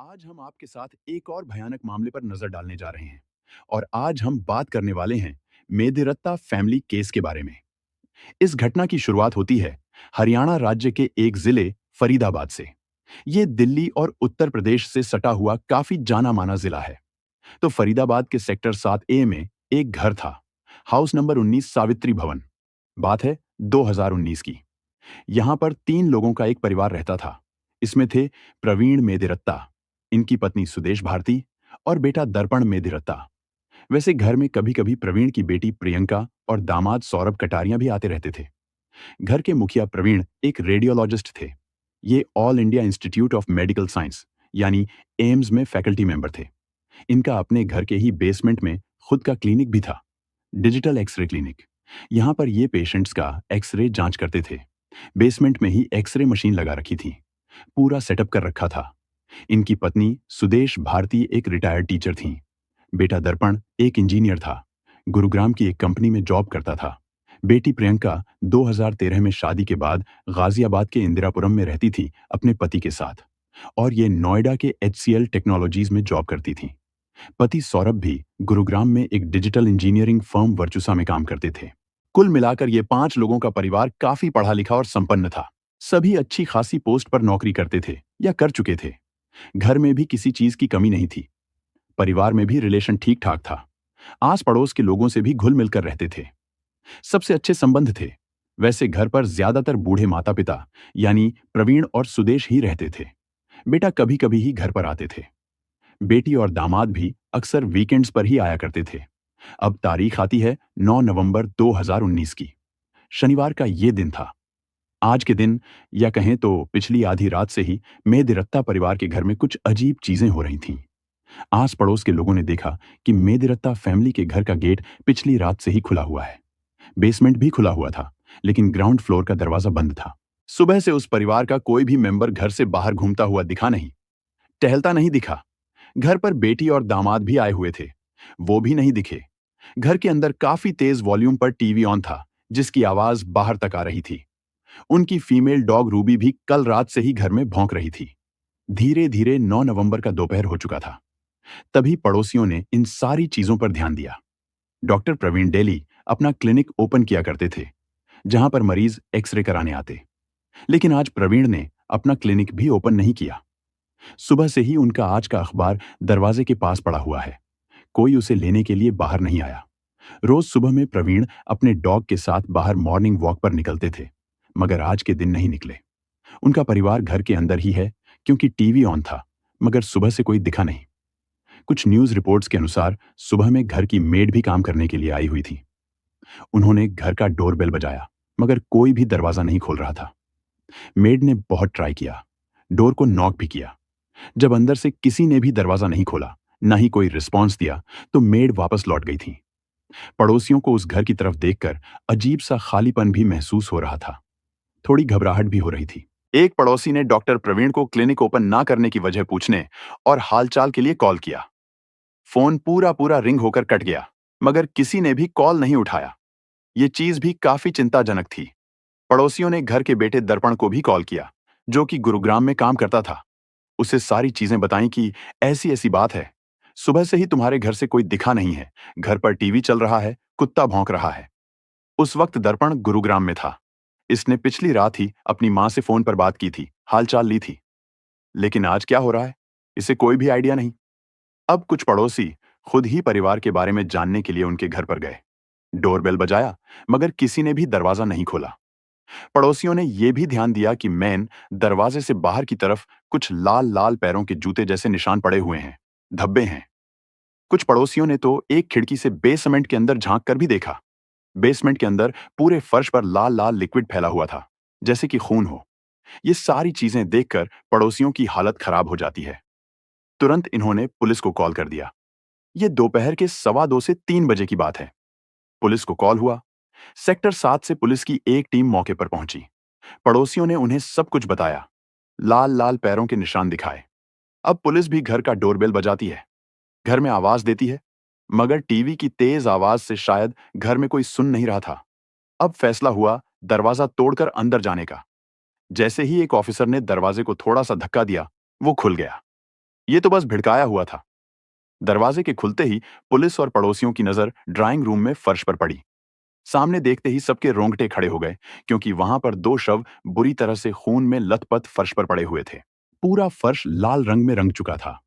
आज हम आपके साथ एक और भयानक मामले पर नजर डालने जा रहे हैं और आज हम बात करने वाले हैं मेदिरत्ता फैमिली केस के बारे में। इस घटना की शुरुआत होती है हरियाणा राज्य के एक जिले फरीदाबाद से। ये दिल्ली और उत्तर प्रदेश से सटा हुआ काफी जाना माना जिला है। तो फरीदाबाद के सेक्टर 7A में एक घर था, हाउस नंबर 19 सावित्री भवन। बात है 2019 की। यहां पर 3 लोगों का एक परिवार रहता था। इसमें थे प्रवीण मेदिरत्ता, इनकी पत्नी सुदेश भारती और बेटा दर्पण मेदिरत्ता। वैसे घर में कभी कभी प्रवीण की बेटी प्रियंका और दामाद सौरभ कटारिया भी आते रहते थे। घर के मुखिया प्रवीण एक रेडियोलॉजिस्ट थे। ये all India institute of medical science यानी एम्स में फैकल्टी मेंबर थे। इनका अपने घर के ही बेसमेंट में खुद का क्लिनिक भी था, डिजिटल एक्सरे क्लिनिक। यहाँ पर ये पेशेंट्स का एक्सरे जांच करते थे। बेसमेंट में ही एक्सरे मशीन लगा रखी थी, पूरा सेटअप कर रखा था। इनकी पत्नी सुदेश भारती एक रिटायर्ड टीचर थीं। बेटा दर्पण एक इंजीनियर था, गुरुग्राम की एक कंपनी में जॉब करता था। बेटी प्रियंका 2013 में शादी के बाद गाजियाबाद के इंदिरापुरम में रहती थी अपने पति के साथ, और ये नोएडा के HCL टेक्नोलॉजीज में जॉब करती थी। पति सौरभ भी गुरुग्राम में एक डिजिटल इंजीनियरिंग फर्म वर्चुसा में काम करते थे। कुल मिलाकर ये 5 लोगों का परिवार काफी पढ़ा लिखा और संपन्न था। सभी अच्छी खासी पोस्ट पर नौकरी करते थे या कर चुके थे। घर में भी किसी चीज की कमी नहीं थी। परिवार में भी रिलेशन ठीक ठाक था। आस पड़ोस के लोगों से भी घुल मिलकर रहते थे। सबसे अच्छे संबंध थे। वैसे घर पर ज्यादातर बूढ़े माता पिता यानी प्रवीण और सुदेश ही रहते थे। बेटा कभी कभी ही घर पर आते थे। बेटी और दामाद भी अक्सर वीकेंड्स पर ही आया करते थे। अब तारीख आती है 9 नवंबर 2019 की। शनिवार का ये दिन था। आज के दिन, या कहें तो पिछली आधी रात से ही मेदिरत्ता परिवार के घर में कुछ अजीब चीजें हो रही थीं। आस पड़ोस के लोगों ने देखा कि मेदिरत्ता फैमिली के घर का गेट पिछली रात से ही खुला हुआ है। बेसमेंट भी खुला हुआ था, लेकिन ग्राउंड फ्लोर का दरवाजा बंद था। सुबह से उस परिवार का कोई भी मेंबर घर से बाहर घूमता हुआ दिखा नहीं, टहलता नहीं दिखा। घर पर बेटी और दामाद भी आए हुए थे, वो भी नहीं दिखे। घर के अंदर काफी तेज वॉल्यूम पर टीवी ऑन था, जिसकी आवाज बाहर तक आ रही थी। उनकी फीमेल डॉग रूबी भी कल रात से ही घर में भौंक रही थी। धीरे धीरे 9 नवंबर का दोपहर हो चुका था। तभी पड़ोसियों ने इन सारी चीजों पर ध्यान दिया। डॉक्टर प्रवीण डेली अपना क्लिनिक ओपन किया करते थे, जहां पर मरीज एक्सरे कराने आते। लेकिन आज प्रवीण ने अपना क्लिनिक भी ओपन नहीं किया। सुबह से ही उनका आज का अखबार दरवाजे के पास पड़ा हुआ है। कोई उसे लेने के लिए बाहर नहीं आया। रोज सुबह में प्रवीण अपने डॉग के साथ बाहर मॉर्निंग वॉक पर निकलते थे, मगर आज के दिन नहीं निकले। उनका परिवार घर के अंदर ही है, क्योंकि टीवी ऑन था, मगर सुबह से कोई दिखा नहीं। कुछ न्यूज रिपोर्ट्स के अनुसार सुबह में घर की मेड भी काम करने के लिए आई हुई थी। उन्होंने घर का डोरबेल बजाया, मगर कोई भी दरवाजा नहीं खोल रहा था। मेड ने बहुत ट्राई किया, डोर को नॉक भी किया। जब अंदर से किसी ने भी दरवाजा नहीं खोला, ना ही कोई रिस्पॉन्स दिया, तो मेड वापस लौट गई थी। पड़ोसियों को उस घर की तरफ देखकर अजीब सा खालीपन भी महसूस हो रहा था। थोड़ी घबराहट भी हो रही थी। एक पड़ोसी ने डॉक्टर प्रवीण को क्लिनिक ओपन ना करने की वजह पूछने और हालचाल के लिए कॉल किया। फोन पूरा पूरा रिंग होकर कट गया, मगर किसी ने भी कॉल नहीं उठाया। ये चीज भी काफी चिंताजनक थी। पड़ोसियों ने घर के बेटे दर्पण को भी कॉल किया, जो कि गुरुग्राम में काम करता था। उसे सारी चीजें बताई कि ऐसी ऐसी बात है, सुबह से ही तुम्हारे घर से कोई दिखा नहीं है, घर पर टीवी चल रहा है, कुत्ता भौंक रहा है। उस वक्त दर्पण गुरुग्राम में था। इसने पिछली रात ही अपनी मां से फोन पर बात की थी, हालचाल ली थी। लेकिन आज क्या हो रहा है, इसे कोई भी आइडिया नहीं। अब कुछ पड़ोसी खुद ही परिवार के बारे में जानने के लिए उनके घर पर गए। डोरबेल बजाया, मगर किसी ने भी दरवाजा नहीं खोला। पड़ोसियों ने यह भी ध्यान दिया कि मैन दरवाजे से बाहर की तरफ कुछ लाल लाल पैरों के जूते जैसे निशान पड़े हुए हैं, धब्बे हैं। कुछ पड़ोसियों ने तो एक खिड़की से बेसमेंट के अंदर झांक कर भी देखा। बेसमेंट के अंदर पूरे फर्श पर लाल लाल लिक्विड फैला हुआ था, जैसे कि खून हो। ये सारी चीजें देखकर पड़ोसियों की हालत खराब हो जाती है। तुरंत इन्होंने पुलिस को कॉल कर दिया। ये दोपहर के 2:15 से 3 बजे की बात है। पुलिस को कॉल हुआ। सेक्टर 7 से पुलिस की एक टीम मौके पर पहुंची। पड़ोसियों ने उन्हें सब कुछ बताया, लाल लाल पैरों के निशान दिखाए। अब पुलिस भी घर का डोरबेल बजाती है, घर में आवाज देती है, मगर टीवी की तेज आवाज से शायद घर में कोई सुन नहीं रहा था। अब फैसला हुआ दरवाजा तोड़कर अंदर जाने का। जैसे ही एक ऑफिसर ने दरवाजे को थोड़ा सा धक्का दिया, वो खुल गया। ये तो बस भिड़काया हुआ था। दरवाजे के खुलते ही पुलिस और पड़ोसियों की नजर ड्राइंग रूम में फर्श पर पड़ी। सामने देखते ही सबके रोंगटे खड़े हो गए, क्योंकि वहां पर दो शव बुरी तरह से खून में लथपथ फर्श पर पड़े हुए थे। पूरा फर्श लाल रंग में रंग चुका था,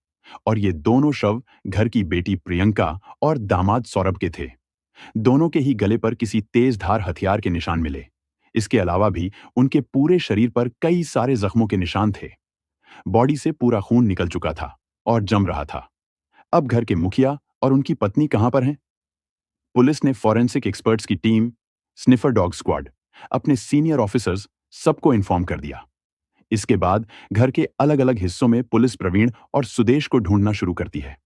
और ये दोनों शव घर की बेटी प्रियंका और दामाद सौरभ के थे। दोनों के ही गले पर किसी तेज धार हथियार के निशान मिले। इसके अलावा भी उनके पूरे शरीर पर कई सारे जख्मों के निशान थे। बॉडी से पूरा खून निकल चुका था और जम रहा था। अब घर के मुखिया और उनकी पत्नी कहां पर हैं? पुलिस ने फॉरेंसिक एक्सपर्ट्स की टीम, स्निफर डॉग स्क्वाड, अपने सीनियर ऑफिसर्स सबको इन्फॉर्म कर दिया। इसके बाद घर के अलग अलग हिस्सों में पुलिस प्रवीण और सुदेश को ढूंढना शुरू करती है।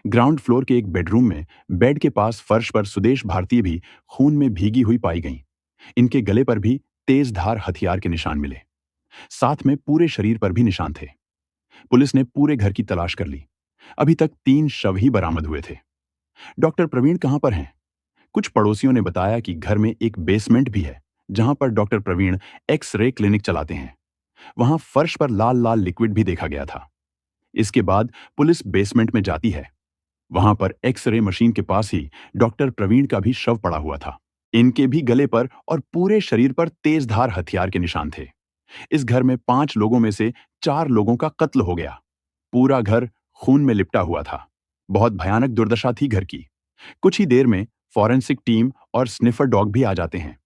ग्राउंड फ्लोर के एक बेडरूम में बेड के पास फर्श पर सुदेश भारती भी खून में भीगी हुई पाई गईं। इनके गले पर भी तेज धार हथियार के निशान मिले। साथ में पूरे शरीर पर भी निशान थे। पुलिस ने पूरे घर की तलाश कर ली। अभी तक 3 शव ही बरामद हुए थे। डॉक्टर प्रवीण कहां पर हैं? कुछ पड़ोसियों ने बताया कि घर में एक बेसमेंट भी है, जहां पर डॉक्टर प्रवीण एक्स-रे क्लिनिक चलाते हैं। वहां फर्श पर लाल लाल लिक्विड भी देखा गया था। इसके बाद पुलिस बेसमेंट में जाती है। वहां पर एक्स-रे मशीन के पास ही डॉक्टर प्रवीण का भी शव पड़ा हुआ था। इनके भी गले पर और पूरे शरीर पर तेजधार हथियार के निशान थे। इस घर में 5 लोगों में से 4 लोगों का कत्ल हो गया। पूरा घर खून में लिपटा हुआ था। बहुत भयानक दुर्दशा थी घर की। कुछ ही देर में फॉरेंसिक टीम और स्निफर डॉग भी आ जाते हैं।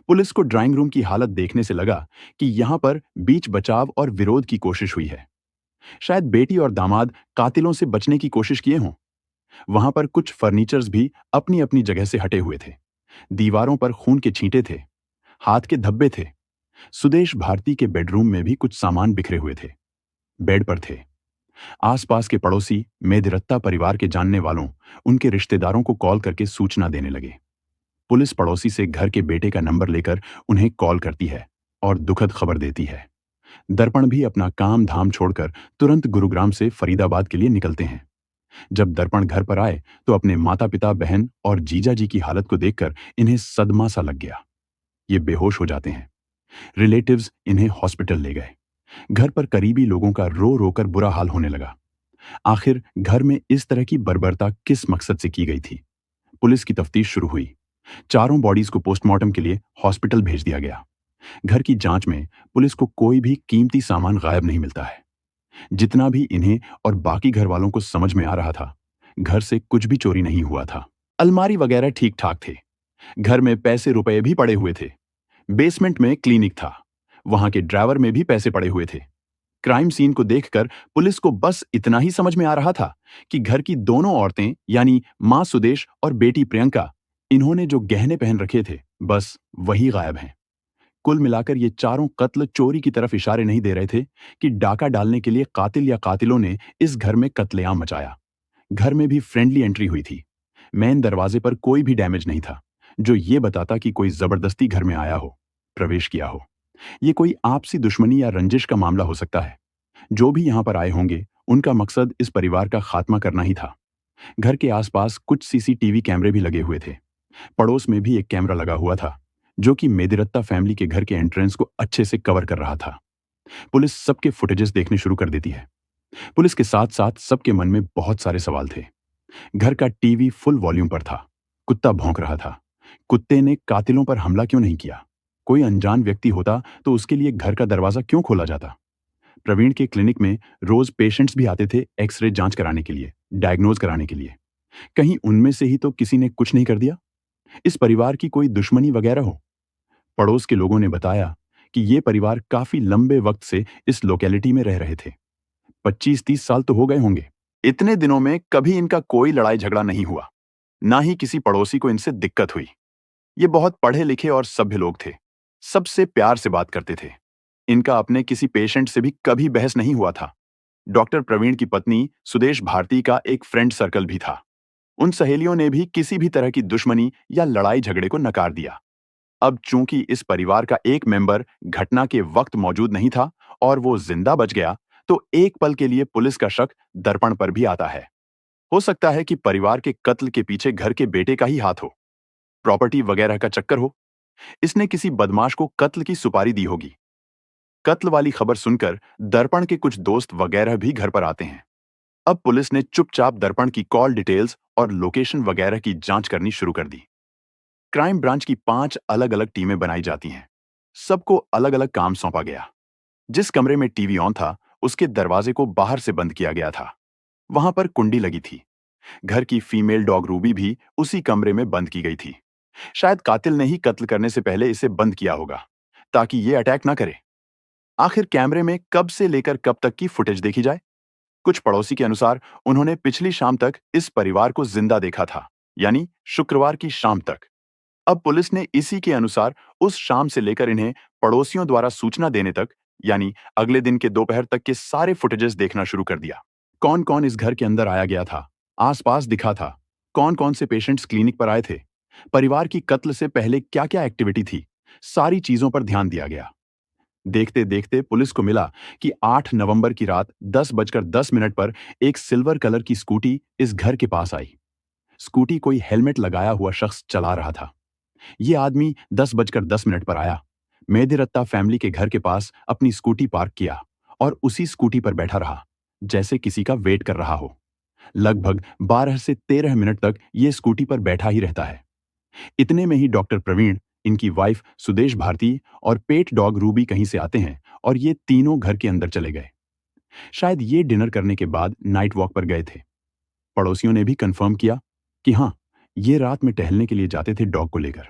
पुलिस को ड्राइंग रूम की हालत देखने से लगा कि यहां पर बीच बचाव और विरोध की कोशिश हुई है। शायद बेटी और दामाद कातिलों से बचने की कोशिश किए हों। वहां पर कुछ फर्नीचर्स भी अपनी अपनी जगह से हटे हुए थे। दीवारों पर खून के छींटे थे, हाथ के धब्बे थे। सुदेश भारती के बेडरूम में भी कुछ सामान बिखरे हुए थे, बेड पर थे। आसपास के पड़ोसी मेदिरत्ता परिवार के जानने वालों, उनके रिश्तेदारों को कॉल करके सूचना देने लगे। पुलिस पड़ोसी से घर के बेटे का नंबर लेकर उन्हें कॉल करती है और दुखद खबर देती है। दर्पण भी अपना काम धाम छोड़कर तुरंत गुरुग्राम से फरीदाबाद के लिए निकलते हैं। जब दर्पण घर पर आए तो अपने माता पिता, बहन और जीजा जी की हालत को देखकर इन्हें सदमा सा लग गया। ये बेहोश हो जाते हैं। रिलेटिव्स इन्हें हॉस्पिटल ले गए। घर पर करीबी लोगों का रो रोकर बुरा हाल होने लगा। आखिर घर में इस तरह की बर्बरता किस मकसद से की गई थी? पुलिस की तफ्तीश शुरू हुई। चारों बॉडीज को पोस्टमार्टम के लिए हॉस्पिटल भेज दिया गया। घर की जांच में पुलिस को कोई भी कीमती सामान गायब नहीं मिलता है। जितना भी इन्हें और बाकी घर वालों को समझ में आ रहा था, घर से कुछ भी चोरी नहीं हुआ था। अलमारी वगैरह ठीक ठाक थे। घर में पैसे रुपए भी पड़े हुए थे। बेसमेंट में क्लिनिक था। वहां के ड्राइवर में भी पैसे पड़े हुए थे। क्राइम सीन को देखकर पुलिस को बस इतना ही समझ में आ रहा था कि घर की दोनों औरतें, यानी मां सुदेश और बेटी प्रियंका, इन्होंने जो गहने पहन रखे थे, बस वही गायब हैं। कुल मिलाकर ये चारों कत्ल चोरी की तरफ इशारे नहीं दे रहे थे कि डाका डालने के लिए कातिल या कातिलों ने इस घर में कत्लेआम मचाया। घर में भी फ्रेंडली एंट्री हुई थी। मेन दरवाजे पर कोई भी डैमेज नहीं था, जो ये बताता कि कोई जबरदस्ती घर में आया हो, प्रवेश किया हो। ये कोई आपसी दुश्मनी या रंजिश का मामला हो सकता है। जो भी यहां पर आए होंगे, उनका मकसद इस परिवार का खात्मा करना ही था। घर के आसपास कुछ सीसीटीवी कैमरे भी लगे हुए थे। पड़ोस में भी एक कैमरा लगा हुआ था, जो कि मेदिरत्ता फैमिली के घर के एंट्रेंस को अच्छे से कवर कर रहा था। पुलिस सबके फुटेजेस देखने शुरू कर देती है। पुलिस के साथ साथ सबके मन में बहुत सारे सवाल थे। घर का टीवी फुल वॉल्यूम पर था। कुत्ता भौंक रहा था। कुत्ते ने कातिलों पर हमला क्यों नहीं किया? कोई अनजान व्यक्ति होता तो उसके लिए घर का दरवाजा क्यों खोला जाता? प्रवीण के क्लिनिक में रोज पेशेंट्स भी आते थे एक्सरे जांच कराने के लिए, डायग्नोज कराने के लिए। कहीं उनमें से ही तो किसी ने कुछ नहीं कर दिया? इस परिवार की कोई दुश्मनी वगैरह हो? पड़ोस के लोगों ने बताया कि ये परिवार काफी लंबे वक्त से इस लोकेलिटी में रह रहे थे। 25-30 साल तो हो गए होंगे। इतने दिनों में कभी इनका कोई लड़ाई झगड़ा नहीं हुआ। ना ही किसी पड़ोसी को इनसे दिक्कत हुई। ये बहुत पढ़े लिखे और सभ्य लोग थे। सबसे प्यार से बात करते थे। इनका अपने किसी पेशेंट से भी कभी बहस नहीं हुआ था। डॉक्टर प्रवीण की पत्नी सुदेश भारती का एक फ्रेंड सर्कल भी था। उन सहेलियों ने भी किसी भी तरह की दुश्मनी या लड़ाई झगड़े को नकार दिया। अब चूंकि इस परिवार का एक मेंबर घटना के वक्त मौजूद नहीं था और वो जिंदा बच गया, तो एक पल के लिए पुलिस का शक दर्पण पर भी आता है। हो सकता है कि परिवार के कत्ल के पीछे घर के बेटे का ही हाथ हो, प्रॉपर्टी वगैरह का चक्कर हो। इसने किसी बदमाश को कत्ल की सुपारी दी होगी। कत्ल वाली खबर सुनकर दर्पण के कुछ दोस्त वगैरह भी घर पर आते हैं। अब पुलिस ने चुपचाप दर्पण की कॉल डिटेल्स और लोकेशन वगैरह की जांच करनी शुरू कर दी। क्राइम ब्रांच की 5 अलग-अलग टीमें बनाई जाती हैं। सबको अलग-अलग काम सौंपा गया। जिस कमरे में टीवी ऑन था, उसके दरवाजे को बाहर से बंद किया गया था। वहां पर कुंडी लगी थी। घर की फीमेल डॉग रूबी भी उसी कमरे में बंद की गई थी। शायद कातिल ने ही कत्ल करने से पहले इसे बंद किया होगा, ताकि ये अटैक ना करे। आखिर कैमरे में कब से लेकर कब तक की फुटेज देखी जाए? कुछ पड़ोसी के अनुसार उन्होंने पिछली शाम तक इस परिवार को जिंदा देखा था, यानी शुक्रवार की शाम तक। अब पुलिस ने इसी के अनुसार उस शाम से लेकर इन्हें पड़ोसियों द्वारा सूचना देने तक, यानी अगले दिन के दोपहर तक के सारे फुटेजेस देखना शुरू कर दिया। कौन कौन इस घर के अंदर आया गया था, आसपास दिखा था, कौन कौन से पेशेंट्स क्लिनिक पर आए थे, परिवार की कत्ल से पहले क्या क्या एक्टिविटी थी, सारी चीजों पर ध्यान दिया गया। देखते देखते पुलिस को मिला कि 8 नवंबर की रात 10:10 पर एक सिल्वर कलर की स्कूटी इस घर के पास आई। स्कूटी कोई हेलमेट लगाया हुआ शख्स चला रहा था। ये आदमी 10:10 पर आया, मेदिरत्ता फैमिली के घर के पास अपनी स्कूटी पार्क किया और उसी स्कूटी पर बैठा रहा, जैसे किसी का वेट कर रहा हो। लगभग 12 से 13 मिनट तक ये स्कूटी पर बैठा ही रहता है। इतने में ही डॉक्टर प्रवीण, इनकी वाइफ सुदेश भारती और पेट डॉग रूबी कहीं से आते हैं और ये तीनों घर के अंदर चले गए। शायद ये डिनर करने के बाद नाइट वॉक पर गए थे। पड़ोसियों ने भी कंफर्म किया कि हाँ, ये रात में टहलने के लिए जाते थे डॉग को लेकर।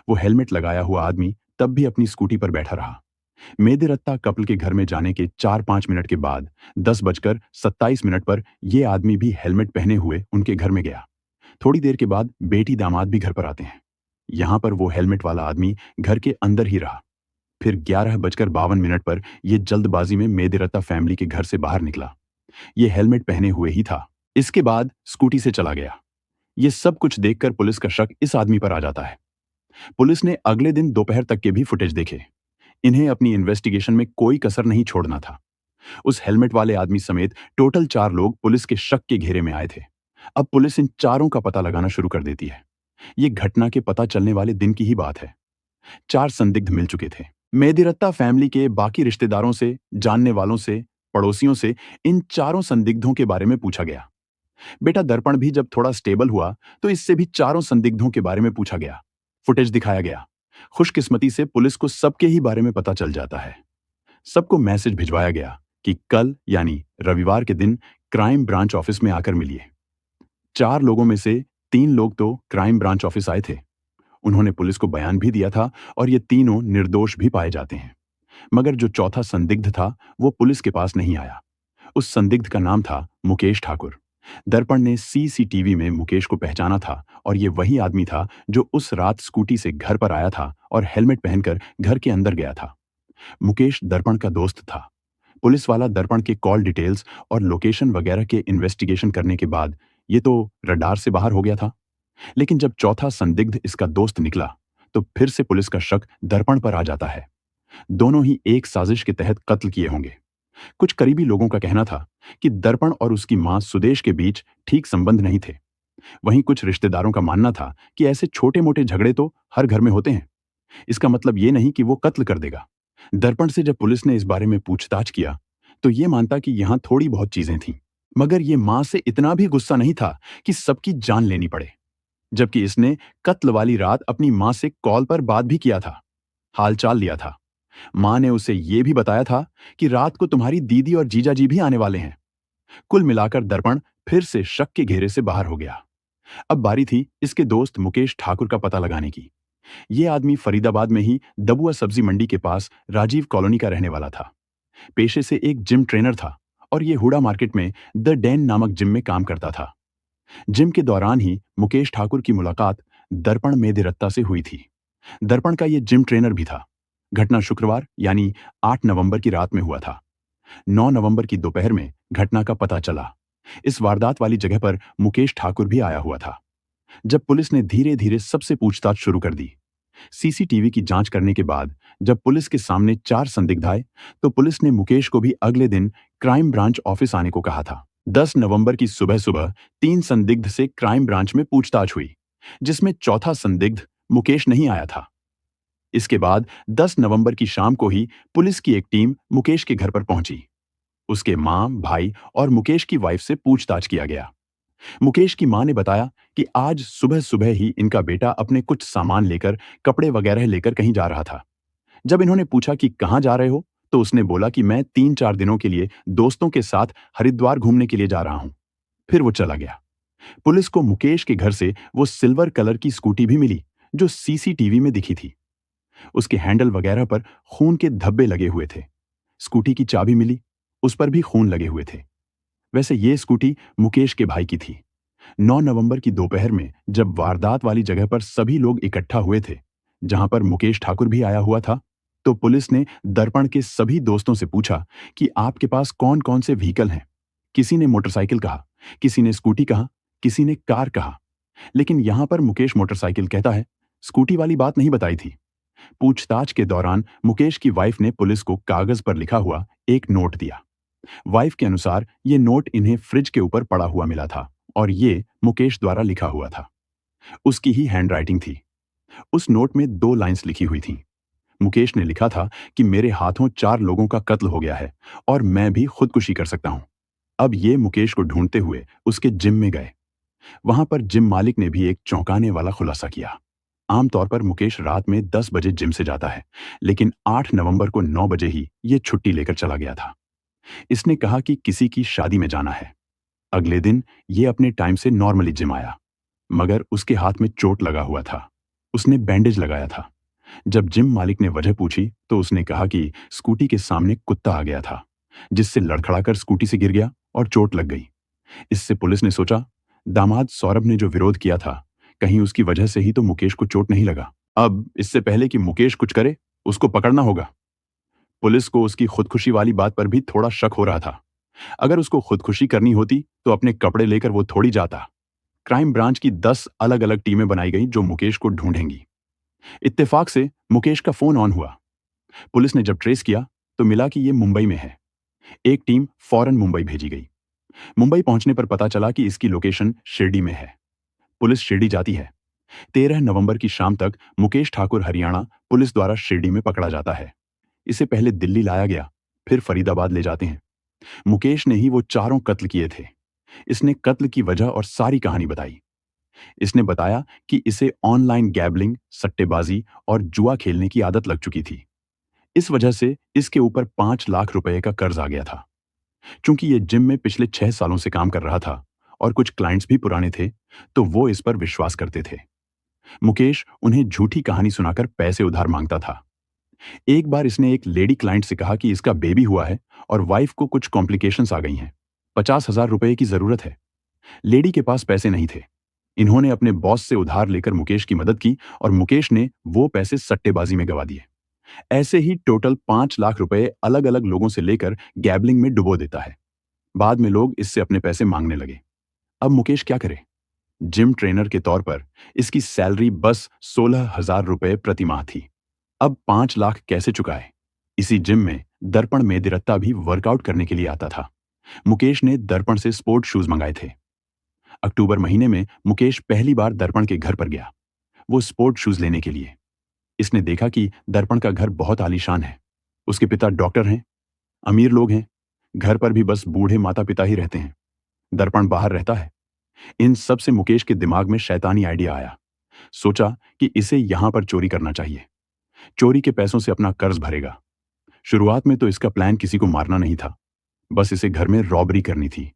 वो हेलमेट लगाया हुआ आदमी तब भी अपनी स्कूटी पर बैठा रहा। मेदिरत्ता कपल के घर में जाने के 4-5 मिनट के बाद 10:27 पर यह आदमी भी हेलमेट पहने हुए उनके घर में गया। थोड़ी देर के बाद बेटी दामाद भी घर पर आते हैं। यहां पर वो हेलमेट वाला आदमी घर के अंदर ही रहा। फिर 11:52 पर यह जल्दबाजी में मेदिरत्ता फैमिली के घर से बाहर निकला। ये हेलमेट पहने हुए ही था। इसके बाद स्कूटी से चला गया। ये सब कुछ देखकर पुलिस का शक इस आदमी पर आ जाता है। पुलिस ने अगले दिन दोपहर तक के भी फुटेज देखे। इन्हें अपनी इन्वेस्टिगेशन में कोई कसर नहीं छोड़ना था। उस हेलमेट वाले आदमी समेत टोटल 4 लोग पुलिस के शक के घेरे में आए थे। अब पुलिस इन चारों का पता लगाना शुरू कर देती है। ये घटना के पता चलने वाले दिन की ही बात है। 4 संदिग्ध मिल चुके थे। मेदिरत्ता फैमिली के बाकी रिश्तेदारों से, जानने वालों से, पड़ोसियों से इन चारों संदिग्धों के बारे में पूछा गया। बेटा दर्पण भी जब थोड़ा स्टेबल हुआ तो इससे भी चारों संदिग्धों के बारे में पूछा गया। फुटेज दिखाया गया। खुशकिस्मती से पुलिस को सबके ही बारे में पता चल जाता है। सबको मैसेज भिजवाया गया कि कल यानी रविवार के दिन क्राइम ब्रांच ऑफिस में आकर मिलिए। 4 लोगों में से 3 लोग तो क्राइम ब्रांच ऑफिस आए थे। उन्होंने पुलिस को बयान भी दिया था और ये तीनों निर्दोष भी पाए जाते हैं। मगर जो चौथा संदिग्ध था वो पुलिस के पास नहीं आया। उस संदिग्ध का नाम था मुकेश ठाकुर। दर्पण ने सीसीटीवी में मुकेश को पहचाना था और ये वही आदमी था जो उस रात स्कूटी से घर पर आया था और हेलमेट पहनकर घर के अंदर गया था। मुकेश दर्पण का दोस्त था। पुलिस वाला दर्पण के कॉल डिटेल्स और लोकेशन वगैरह के इन्वेस्टिगेशन करने के बाद ये तो रडार से बाहर हो गया था। लेकिन जब चौथा संदिग्ध इसका दोस्त निकला तो फिर से पुलिस का शक दर्पण पर आ जाता है। दोनों ही एक साजिश के तहत कत्ल किए होंगे। कुछ करीबी लोगों का कहना था कि दर्पण और उसकी मां सुदेश के बीच ठीक संबंध नहीं थे। वहीं कुछ रिश्तेदारों का मानना था कि ऐसे छोटे मोटे झगड़े तो हर घर में होते हैं। इसका मतलब ये नहीं कि वो कत्ल कर देगा। दर्पण से जब पुलिस ने इस बारे में पूछताछ किया तो ये मानता कि यहां थोड़ी बहुत चीजें थीं। मगर ये मां से इतना भी गुस्सा नहीं था कि सबकी जान लेनी पड़े। जबकि इसने कत्ल वाली रात अपनी मां से कॉल पर बात भी किया था, हालचाल लिया था। मां ने उसे यह भी बताया था कि रात को तुम्हारी दीदी और जीजाजी भी आने वाले हैं। कुल मिलाकर दर्पण फिर से शक के घेरे से बाहर हो गया। अब बारी थी इसके दोस्त मुकेश ठाकुर का पता लगाने की। यह आदमी फरीदाबाद में ही दबुआ सब्जी मंडी के पास राजीव कॉलोनी का रहने वाला था। पेशे से एक जिम ट्रेनर था और ये हुडा मार्केट में द डैन नामक जिम में काम करता था। जिम के दौरान ही मुकेश ठाकुर की मुलाकात दर्पण मेदिरत्ता से हुई थी। दर्पण का ये जिम ट्रेनर भी था। घटना शुक्रवार यानी 8 नवंबर की रात में हुआ था। 9 नवंबर की दोपहर में घटना का पता चला। इस वारदात वाली जगह पर मुकेश ठाकुर भी आया हुआ था। जब पुलिस ने धीरे धीरे सबसे पूछताछ शुरू कर दी, सीसीटीवी की जांच करने के बाद जब पुलिस के सामने 4 संदिग्ध आए तो पुलिस ने मुकेश को भी अगले दिन क्राइम ब्रांच ऑफिस आने को कहा था। 10 नवंबर की सुबह सुबह 3 संदिग्ध से क्राइम ब्रांच में पूछताछ हुई, जिसमें चौथा संदिग्ध मुकेश नहीं आया था। इसके बाद 10 नवंबर की शाम को ही पुलिस की एक टीम मुकेश के घर पर पहुंची। उसके माँ, भाई और मुकेश की वाइफ से पूछताछ किया गया। मुकेश की माँ ने बताया कि आज सुबह सुबह ही इनका बेटा अपने कुछ सामान लेकर, कपड़े वगैरह लेकर कहीं जा रहा था। जब इन्होंने पूछा कि कहाँ जा रहे हो, तो उसने बोला कि मैं 3-4 दिनों के लिए दोस्तों के साथ हरिद्वार घूमने के लिए जा रहा हूँ। फिर वो चला गया। पुलिस को मुकेश के घर से वो सिल्वर कलर की स्कूटी भी मिली, जो सीसीटीवी में दिखी थी। उसके हैंडल वगैरह पर खून के धब्बे लगे हुए थे। स्कूटी की चाबी मिली, उस पर भी खून लगे हुए थे। वैसे ये स्कूटी मुकेश के भाई की थी। 9 नवंबर की दोपहर में जब वारदात वाली जगह पर सभी लोग इकट्ठा हुए थे, जहां पर मुकेश ठाकुर भी आया हुआ था, तो पुलिस ने दर्पण के सभी दोस्तों से पूछा कि आपके पास कौन कौन से व्हीकल हैं। किसी ने मोटरसाइकिल कहा, किसी ने स्कूटी कहा, किसी ने कार कहा। लेकिन यहां पर मुकेश मोटरसाइकिल कहता है, स्कूटी वाली बात नहीं बताई थी। पूछताछ के दौरान मुकेश की वाइफ ने पुलिस को कागज पर लिखा हुआ एक नोट दिया। वाइफ के अनुसार ये नोट इन्हें फ्रिज के ऊपर पड़ा हुआ मिला था और ये मुकेश द्वारा लिखा हुआ था। उसकी ही हैंडराइटिंग थी। उस नोट में 2 लाइंस लिखी हुई थीं। मुकेश ने लिखा था कि मेरे हाथों 4 लोगों का कत्ल हो गया है और मैं भी खुदकुशी कर सकता हूं। अब ये मुकेश को ढूंढते हुए उसके जिम में गए। वहां पर जिम मालिक ने भी एक चौंकाने वाला खुलासा किया। आमतौर पर मुकेश रात में 10 बजे जिम से जाता है, लेकिन 8 नवंबर को 9 बजे ही ये छुट्टी लेकर चला गया था। इसने कहा कि किसी की शादी में जाना है। अगले दिन ये अपने टाइम से नॉर्मली जिम आया, मगर उसके हाथ में चोट लगा हुआ था। उसने बैंडेज लगाया था। जब जिम मालिक ने वजह पूछी तो उसने कहा कि स्कूटी के सामने कुत्ता आ गया था, जिससे लड़खड़ाकर स्कूटी से गिर गया और चोट लग गई। इससे पुलिस ने सोचा, दामाद सौरभ ने जो विरोध किया था, कहीं उसकी वजह से ही तो मुकेश को चोट नहीं लगा। अब इससे पहले कि मुकेश कुछ करे, उसको पकड़ना होगा। पुलिस को उसकी खुदकुशी वाली बात पर भी थोड़ा शक हो रहा था। अगर उसको खुदकुशी करनी होती तो अपने कपड़े लेकर वो थोड़ी जाता। क्राइम ब्रांच की 10 अलग अलग टीमें बनाई गई जो मुकेश को ढूंढेंगी। इत्तेफाक से मुकेश का फोन ऑन हुआ। पुलिस ने जब ट्रेस किया तो मिला कि ये मुंबई में है। एक टीम फौरन मुंबई भेजी गई। मुंबई पहुंचने पर पता चला कि इसकी लोकेशन शिरडी में है। पुलिस शिरडी जाती है। 13 नवंबर की शाम तक मुकेश ठाकुर हरियाणा पुलिस द्वारा शिरडी में पकड़ा जाता है। इसे पहले दिल्ली लाया गया, फिर फरीदाबाद ले जाते हैं। मुकेश ने ही वो चारों कत्ल किए थे। इसने कत्ल की वजह और सारी कहानी बताई। इसने बताया कि इसे ऑनलाइन गैम्बलिंग, सट्टेबाजी और जुआ खेलने की आदत लग चुकी थी। इस वजह से इसके ऊपर 5 लाख रुपए का कर्ज आ गया था। चूंकि ये जिम में पिछले 6 सालों से काम कर रहा था और कुछ क्लाइंट्स भी पुराने थे, तो वो इस पर विश्वास करते थे। मुकेश उन्हें झूठी कहानी सुनाकर पैसे उधार मांगता था। एक बार इसने एक लेडी क्लाइंट से कहा कि इसका बेबी हुआ है और वाइफ को कुछ कॉम्प्लिकेशंस आ गई हैं। 50,000 रुपए की जरूरत है। लेडी के पास पैसे नहीं थे। इन्होंने अपने बॉस से उधार लेकर मुकेश की मदद की और मुकेश ने वो पैसे सट्टेबाजी में गवा दिए। ऐसे ही टोटल 5 लाख रुपए अलग अलग लोगों से लेकर गैम्बलिंग में डुबो देता है। बाद में लोग इससे अपने पैसे मांगने लगे। अब मुकेश क्या करे? जिम ट्रेनर के तौर पर इसकी सैलरी बस 16,000 रुपए प्रति माह थी। अब 5 लाख कैसे चुकाए? इसी जिम में दर्पण मेदिरत्ता भी वर्कआउट करने के लिए आता था। मुकेश ने दर्पण से स्पोर्ट शूज मंगाए थे। अक्टूबर महीने में मुकेश पहली बार दर्पण के घर पर गया, वो स्पोर्ट शूज लेने के लिए। इसने देखा कि दर्पण का घर बहुत आलीशान है। उसके पिता डॉक्टर हैं, अमीर लोग हैं। घर पर भी बस बूढ़े माता पिता ही रहते हैं। दर्पण बाहर रहता है। इन सब से मुकेश के दिमाग में शैतानी आइडिया आया। सोचा कि इसे यहां पर चोरी करना चाहिए। चोरी के पैसों से अपना कर्ज भरेगा। शुरुआत में तो इसका प्लान किसी को मारना नहीं था, बस इसे घर में रॉबरी करनी थी।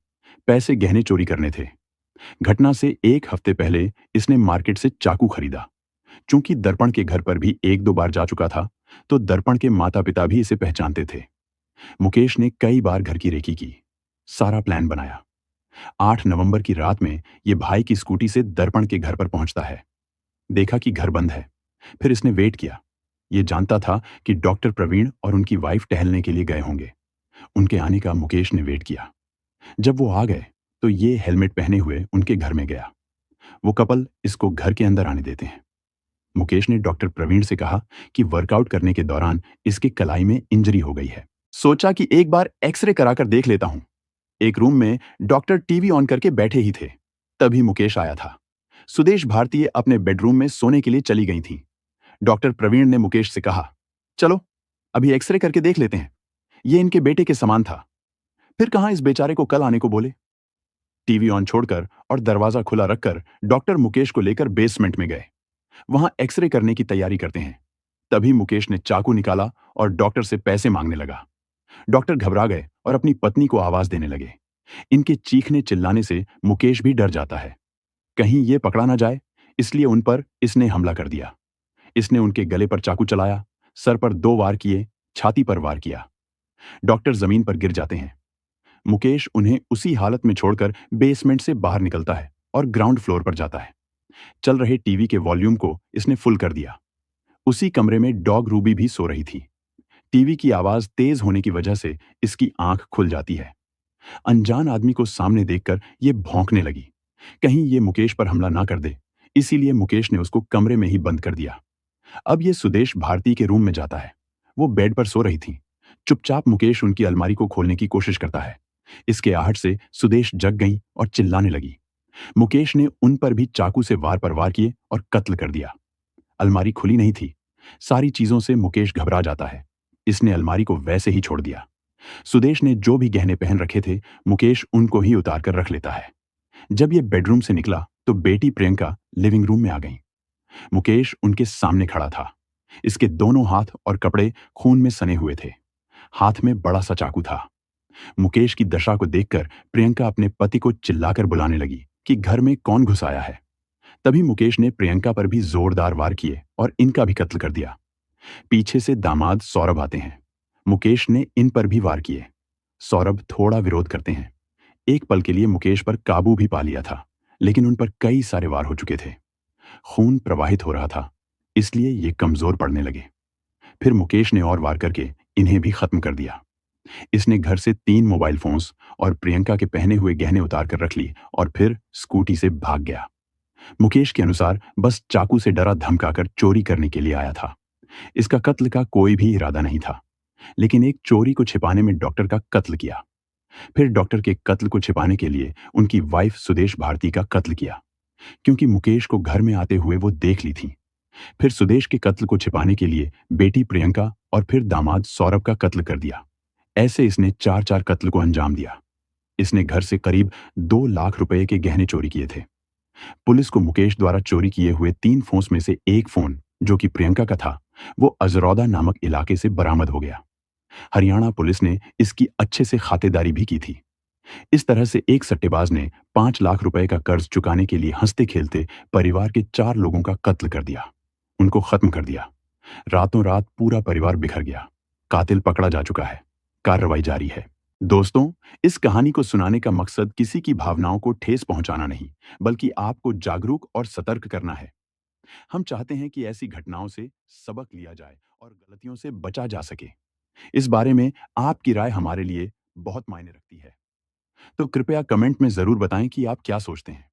पैसे गहने चोरी करने थे। घटना से 1 हफ्ते पहले इसने मार्केट से चाकू खरीदा। चूंकि दर्पण के घर पर भी 1-2 बार जा चुका था, तो दर्पण के माता पिता भी इसे पहचानते थे। मुकेश ने कई बार घर की रेकी की, सारा प्लान बनाया। 8 नवंबर की रात में ये भाई की स्कूटी से दर्पण के घर पर पहुंचता है। देखा कि घर बंद है। फिर इसने वेट किया। ये जानता था कि डॉक्टर प्रवीण और उनकी वाइफ टहलने के लिए गए होंगे। उनके आने का मुकेश ने वेट किया। जब वो आ गए तो ये हेलमेट पहने हुए उनके घर में गया। वो कपल इसको घर के अंदर आने देते हैं। मुकेश ने डॉक्टर प्रवीण से कहा कि वर्कआउट करने के दौरान इसके कलाई में इंजरी हो गई है। सोचा कि एक बार एक्सरे कराकर देख लेता हूं। एक रूम में डॉक्टर टीवी ऑन करके बैठे ही थे। तभी मुकेश आया था। सुदेश भारतीय अपने बेडरूम में सोने के लिए चली गई थी। डॉक्टर प्रवीण ने मुकेश से कहा, चलो अभी एक्सरे करके देख लेते हैं। ये इनके बेटे के समान था। फिर कहाँ इस बेचारे को कल आने को बोले। टीवी ऑन छोड़कर और दरवाजा खुला रखकर डॉक्टर मुकेश को लेकर बेसमेंट में गए। वहां एक्सरे करने की तैयारी करते हैं। तभी मुकेश ने चाकू निकाला और डॉक्टर से पैसे मांगने लगा। डॉक्टर घबरा गए और अपनी पत्नी को आवाज देने लगे। इनके चीखने चिल्लाने से मुकेश भी डर जाता है, कहीं ये पकड़ा ना जाए, इसलिए उन पर इसने हमला कर दिया। इसने उनके गले पर चाकू चलाया, सर पर 2 वार किए, छाती पर वार किया। डॉक्टर जमीन पर गिर जाते हैं। मुकेश उन्हें उसी हालत में छोड़कर बेसमेंट से बाहर निकलता है और ग्राउंड फ्लोर पर जाता है। चल रहे टीवी के वॉल्यूम को इसने फुल कर दिया। उसी कमरे में डॉग रूबी भी सो रही थी। टीवी की आवाज तेज होने की वजह से इसकी आंख खुल जाती है। अनजान आदमी को सामने देखकर ये भौंकने लगी, कहीं ये मुकेश पर हमला ना कर दे। इसीलिए मुकेश ने उसको कमरे में ही बंद कर दिया। अब ये सुदेश भारती के रूम में जाता है। वो बेड पर सो रही थी। चुपचाप मुकेश उनकी अलमारी को खोलने की कोशिश करता है। इसके आहट से सुदेश जग गई और चिल्लाने लगी। मुकेश ने उन पर भी चाकू से वार पर वार किए और कत्ल कर दिया। अलमारी खुली नहीं थी। सारी चीजों से मुकेश घबरा जाता है। इसने अलमारी को वैसे ही छोड़ दिया। सुदेश ने जो भी गहने पहन रखे थे, मुकेश उनको ही उतार कर रख लेता है। जब ये बेडरूम से निकला तो बेटी प्रियंका लिविंग रूम में आ गई। मुकेश उनके सामने खड़ा था। इसके दोनों हाथ और कपड़े खून में सने हुए थे। हाथ में बड़ा सा चाकू था। मुकेश की दशा को देखकर प्रियंका अपने पति को चिल्लाकर बुलाने लगी कि घर में कौन घुस आया है। तभी मुकेश ने प्रियंका पर भी जोरदार वार किए और इनका भी कत्ल कर दिया। पीछे से दामाद सौरभ आते हैं। मुकेश ने इन पर भी वार किए। सौरभ थोड़ा विरोध करते हैं। एक पल के लिए मुकेश पर काबू भी पा लिया था, लेकिन उन पर कई सारे वार हो चुके थे। खून प्रवाहित हो रहा था, इसलिए ये कमजोर पड़ने लगे। फिर मुकेश ने और वार करके इन्हें भी खत्म कर दिया। इसने घर से 3 मोबाइल फोन्स और प्रियंका के पहने हुए गहने उतार कर रख ली और फिर स्कूटी से भाग गया। मुकेश के अनुसार बस चाकू से डरा धमकाकर चोरी करने के लिए आया था। इसका कत्ल का कोई भी इरादा नहीं था, लेकिन एक चोरी को छिपाने में डॉक्टर का कत्ल किया। फिर डॉक्टर के कत्ल को छिपाने के लिए उनकी वाइफ सुदेश भारती का कत्ल किया, क्योंकि मुकेश को घर में आते हुए वो देख ली थी। फिर सुदेश के कत्ल को छिपाने के लिए बेटी प्रियंका और फिर दामाद सौरभ का कत्ल कर दिया। ऐसे इसने 4-4 कत्ल को अंजाम दिया। इसने घर से करीब 2 लाख रुपए के गहने चोरी किए थे। पुलिस को मुकेश द्वारा चोरी किए हुए 3 फोन में से एक फोन, जो कि प्रियंका का था, वो अजरौदा नामक इलाके से बरामद हो गया। हरियाणा पुलिस ने इसकी अच्छे से खातेदारी भी की थी। इस तरह से एक सट्टेबाज ने 5 लाख रुपए का कर्ज चुकाने के लिए हंसते खेलते परिवार के 4 लोगों का कत्ल कर दिया। उनको खत्म कर दिया। रातों रात पूरा परिवार बिखर गया। कातिल पकड़ा जा चुका है। कार्रवाई जारी है। दोस्तों, इस कहानी को सुनाने का मकसद किसी की भावनाओं को ठेस पहुंचाना नहीं, बल्कि आपको जागरूक और सतर्क करना है। हम चाहते हैं कि ऐसी घटनाओं से सबक लिया जाए और गलतियों से बचा जा सके। इस बारे में आपकी राय हमारे लिए बहुत मायने रखती है। तो कृपया कमेंट में जरूर बताएं कि आप क्या सोचते हैं।